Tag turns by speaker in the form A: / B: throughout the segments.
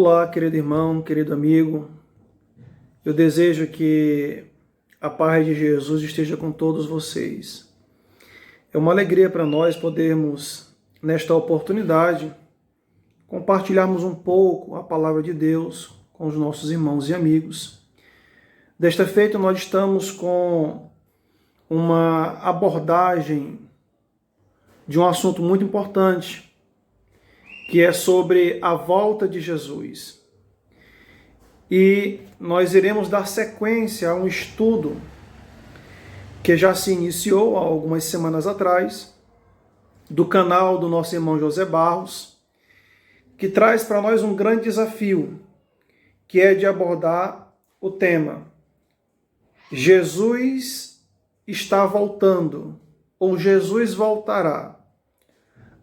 A: Olá, querido irmão, querido amigo. Eu desejo que a paz de Jesus esteja com todos vocês. É uma alegria para nós podermos, nesta oportunidade, compartilharmos um pouco a palavra de Deus com os nossos irmãos e amigos. Desta feita, nós estamos com uma abordagem de um assunto muito importante, que é sobre a volta de Jesus. E nós iremos dar sequência a um estudo que já se iniciou há algumas semanas atrás, do canal do nosso irmão José Barros, que traz para nós um grande desafio, que é de abordar o tema Jesus está voltando, ou Jesus voltará,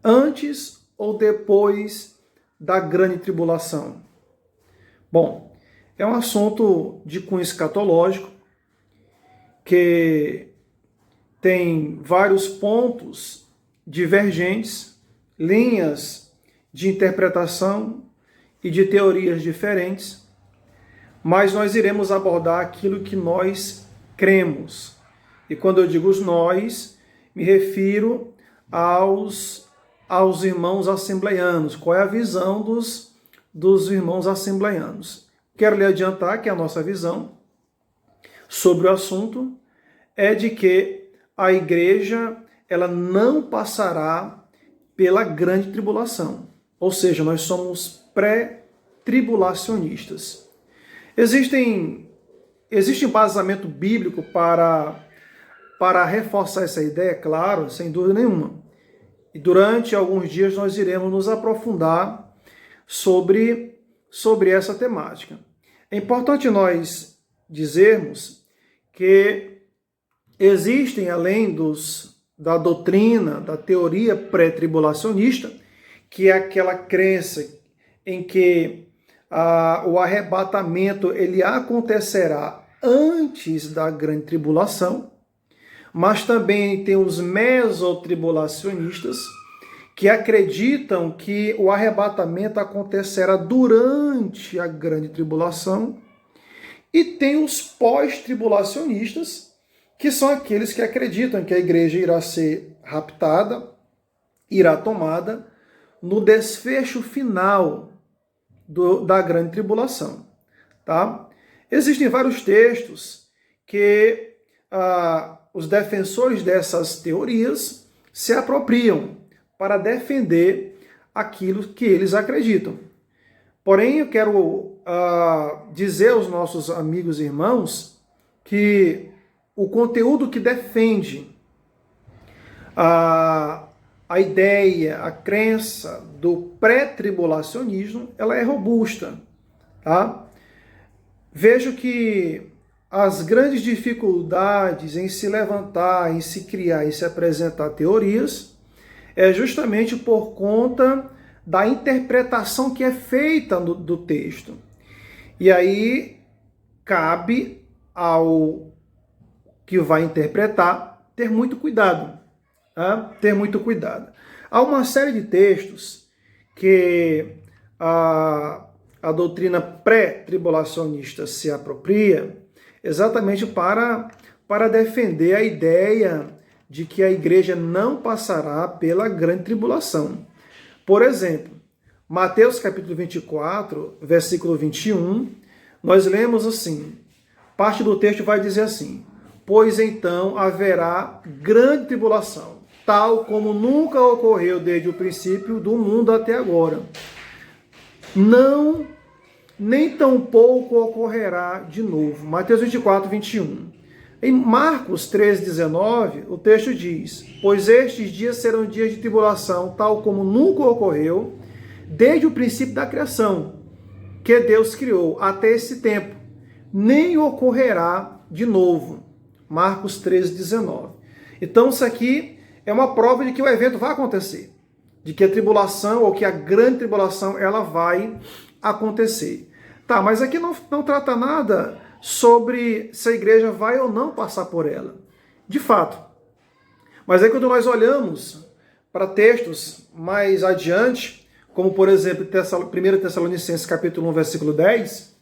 A: antes ou depois da grande tribulação? Bom, é um assunto de cunho escatológico que tem vários pontos divergentes, linhas de interpretação e de teorias diferentes, mas nós iremos abordar aquilo que nós cremos. E quando eu digo nós, me refiro aos irmãos assembleianos. Qual é a visão dos irmãos assembleianos? Quero lhe adiantar que a nossa visão sobre o assunto é de que a igreja ela não passará pela grande tribulação. Ou seja, nós somos pré-tribulacionistas. Existe embasamento bíblico para reforçar essa ideia? Claro, sem dúvida nenhuma. E durante alguns dias nós iremos nos aprofundar sobre essa temática. É importante nós dizermos que existem, além da doutrina, da teoria pré-tribulacionista, que é aquela crença em que o arrebatamento ele acontecerá antes da grande tribulação, mas também tem os mesotribulacionistas, que acreditam que o arrebatamento acontecerá durante a grande tribulação, e tem os pós-tribulacionistas, que são aqueles que acreditam que a igreja irá ser raptada, irá tomada no desfecho final da grande tribulação. Tá? Existem vários textos que os defensores dessas teorias se apropriam para defender aquilo que eles acreditam. Porém, eu quero dizer aos nossos amigos e irmãos que o conteúdo que defende a ideia, a crença do pré-tribulacionismo, ela é robusta. Tá? Vejo que as grandes dificuldades em se levantar, em se criar, em se apresentar teorias, é justamente por conta da interpretação que é feita do texto. E aí cabe ao que vai interpretar ter muito cuidado. Tá? Ter muito cuidado. Há uma série de textos que a doutrina pré-tribulacionista se apropria exatamente para defender a ideia de que a igreja não passará pela grande tribulação. Por exemplo, Mateus capítulo 24, versículo 21, nós lemos assim, parte do texto vai dizer assim: pois então haverá grande tribulação, tal como nunca ocorreu desde o princípio do mundo até agora. Não, nem tampouco ocorrerá de novo. Mateus 24, 21. Em Marcos 13, 19, o texto diz: pois estes dias serão dias de tribulação, tal como nunca ocorreu desde o princípio da criação, que Deus criou até esse tempo, nem ocorrerá de novo. Marcos 13, 19. Então isso aqui é uma prova de que o evento vai acontecer, de que a tribulação, ou que a grande tribulação, ela vai acontecer. Tá, mas aqui não trata nada sobre se a igreja vai ou não passar por ela. De fato. Mas aí quando nós olhamos para textos mais adiante, como por exemplo 1 Tessalonicenses capítulo 1, versículo 10,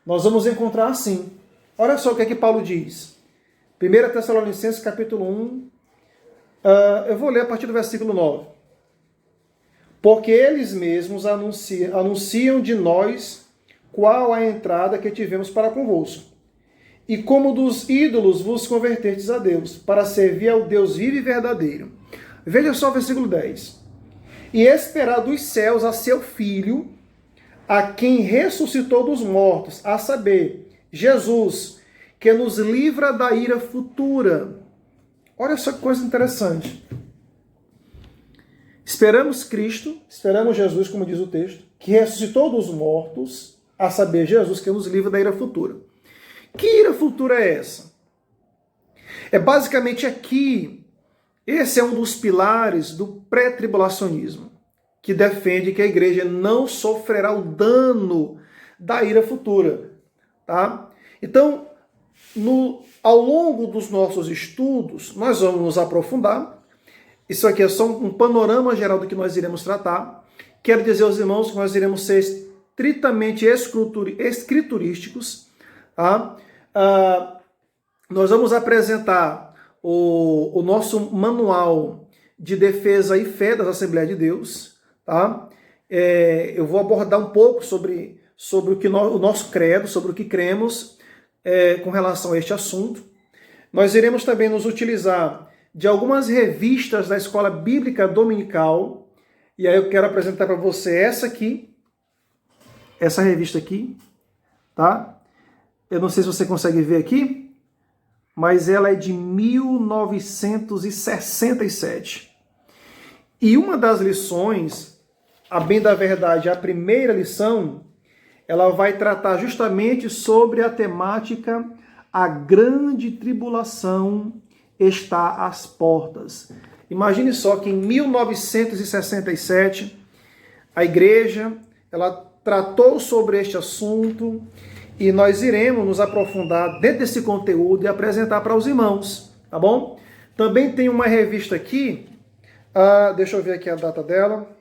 A: nós vamos encontrar assim. Olha só o que é que Paulo diz. 1 Tessalonicenses capítulo 1, eu vou ler a partir do versículo 9. Porque eles mesmos anunciam de nós qual a entrada que tivemos para convosco. E como dos ídolos vos convertertes a Deus, para servir ao Deus vivo e verdadeiro. Veja só o versículo 10. E esperar dos céus a seu Filho, a quem ressuscitou dos mortos, a saber, Jesus, que nos livra da ira futura. Olha só que coisa interessante. Esperamos Cristo, esperamos Jesus, como diz o texto, que ressuscitou dos mortos, a saber, Jesus, que nos livra da ira futura. Que ira futura é essa? É basicamente aqui, esse é um dos pilares do pré-tribulacionismo, que defende que a igreja não sofrerá o dano da ira futura. Tá? Então, ao longo dos nossos estudos, nós vamos nos aprofundar. Isso aqui é só um panorama geral do que nós iremos tratar. Quero dizer aos irmãos que nós iremos ser estritamente escriturísticos. Tá? Nós vamos apresentar o nosso manual de defesa e fé das Assembleias de Deus. Tá? Eu vou abordar um pouco sobre o nosso credo, sobre o que cremos com relação a este assunto. Nós iremos também nos utilizar de algumas revistas da Escola Bíblica Dominical. E aí eu quero apresentar para você essa revista aqui, tá? Eu não sei se você consegue ver aqui, mas ela é de 1967. E uma das lições, a bem da verdade, a primeira lição, ela vai tratar justamente sobre a temática A Grande Tribulação está às portas. Imagine só que em 1967 a igreja ela tratou sobre este assunto e nós iremos nos aprofundar dentro desse conteúdo e apresentar para os irmãos, tá bom? Também tem uma revista aqui, deixa eu ver aqui a data dela.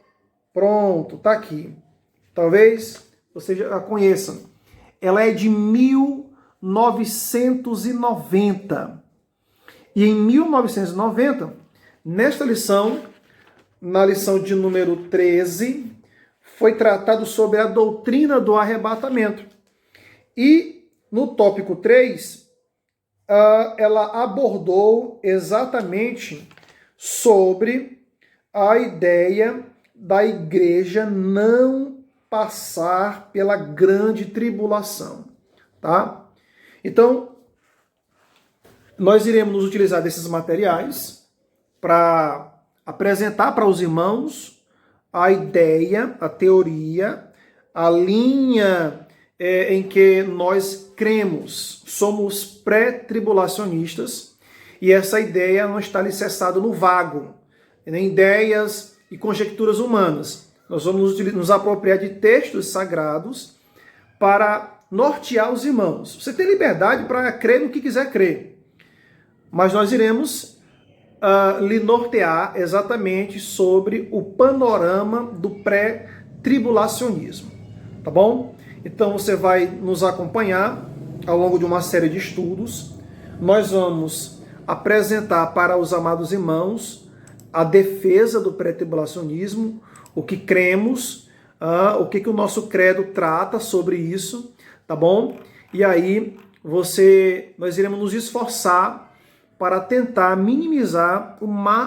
A: Pronto, tá aqui. Talvez você já a conheça. Ela é de 1990. E em 1990, nesta lição, na lição de número 13, foi tratado sobre a doutrina do arrebatamento. E no tópico 3, ela abordou exatamente sobre a ideia da igreja não passar pela grande tribulação, tá? Então, nós iremos nos utilizar desses materiais para apresentar para os irmãos a ideia, a teoria, a linha em que nós cremos. Somos pré-tribulacionistas e essa ideia não está alicerçada no vago, em ideias e conjecturas humanas. Nós vamos nos apropriar de textos sagrados para nortear os irmãos. Você tem liberdade para crer no que quiser crer, mas nós iremos lhe nortear exatamente sobre o panorama do pré-tribulacionismo. Tá bom? Então você vai nos acompanhar ao longo de uma série de estudos. Nós vamos apresentar para os amados irmãos a defesa do pré-tribulacionismo, o que cremos, o que o nosso credo trata sobre isso, tá bom? E aí nós iremos nos esforçar para tentar minimizar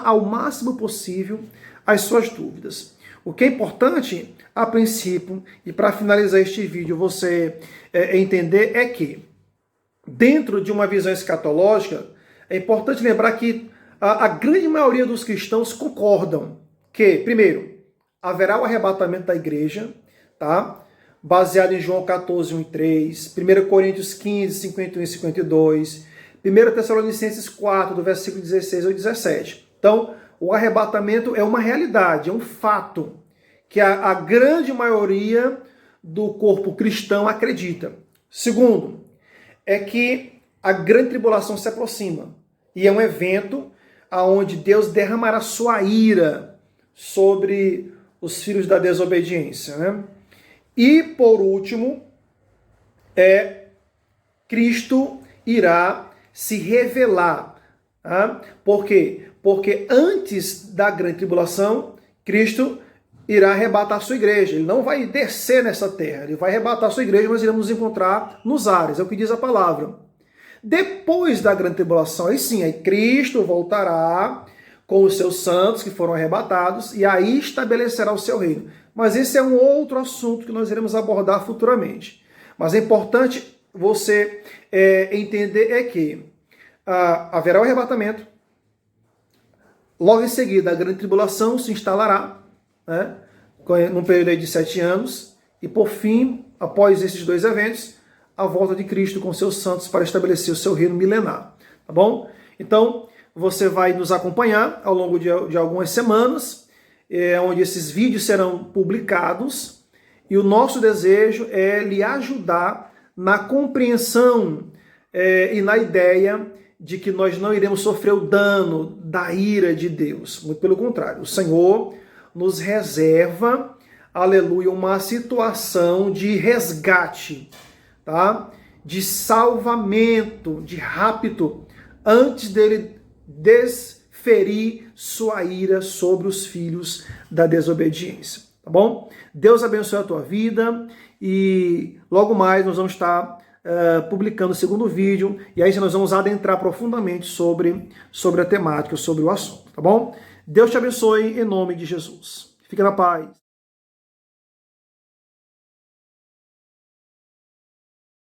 A: ao máximo possível as suas dúvidas. O que é importante, a princípio, e para finalizar este vídeo, você entender é que, dentro de uma visão escatológica, é importante lembrar que a grande maioria dos cristãos concordam que, primeiro, haverá o arrebatamento da igreja, tá? Baseado em João 14, 1 e 3, 1 Coríntios 15, 51 e 52, 1 Tessalonicenses 4, do versículo 16 ao 17. Então, o arrebatamento é uma realidade, é um fato que a grande maioria do corpo cristão acredita. Segundo, é que a grande tribulação se aproxima e é um evento onde Deus derramará sua ira sobre os filhos da desobediência, né? E, por último, Cristo irá se revelar. Tá? Por quê? Porque antes da grande tribulação, Cristo irá arrebatar a sua igreja. Ele não vai descer nessa terra, ele vai arrebatar a sua igreja, mas iremos nos encontrar nos ares, é o que diz a palavra. Depois da grande tribulação, aí sim, aí Cristo voltará com os seus santos que foram arrebatados e aí estabelecerá o seu reino. Mas esse é um outro assunto que nós iremos abordar futuramente. Mas é importante você entender que haverá o arrebatamento, logo em seguida a grande tribulação se instalará, né, num período aí de 7 anos, e por fim, após esses dois eventos, a volta de Cristo com seus santos para estabelecer o seu reino milenar, tá bom? Então, você vai nos acompanhar ao longo de algumas semanas, onde esses vídeos serão publicados, e o nosso desejo é lhe ajudar na compreensão e na ideia de que nós não iremos sofrer o dano da ira de Deus. Muito pelo contrário, o Senhor nos reserva, aleluia, uma situação de resgate, tá? De salvamento, de rapto, antes dele desferir sua ira sobre os filhos da desobediência, tá bom? Deus abençoe a tua vida e logo mais nós vamos estar publicando o segundo vídeo e aí nós vamos adentrar profundamente sobre a temática, sobre o assunto, tá bom? Deus te abençoe em nome de Jesus. Fique na paz.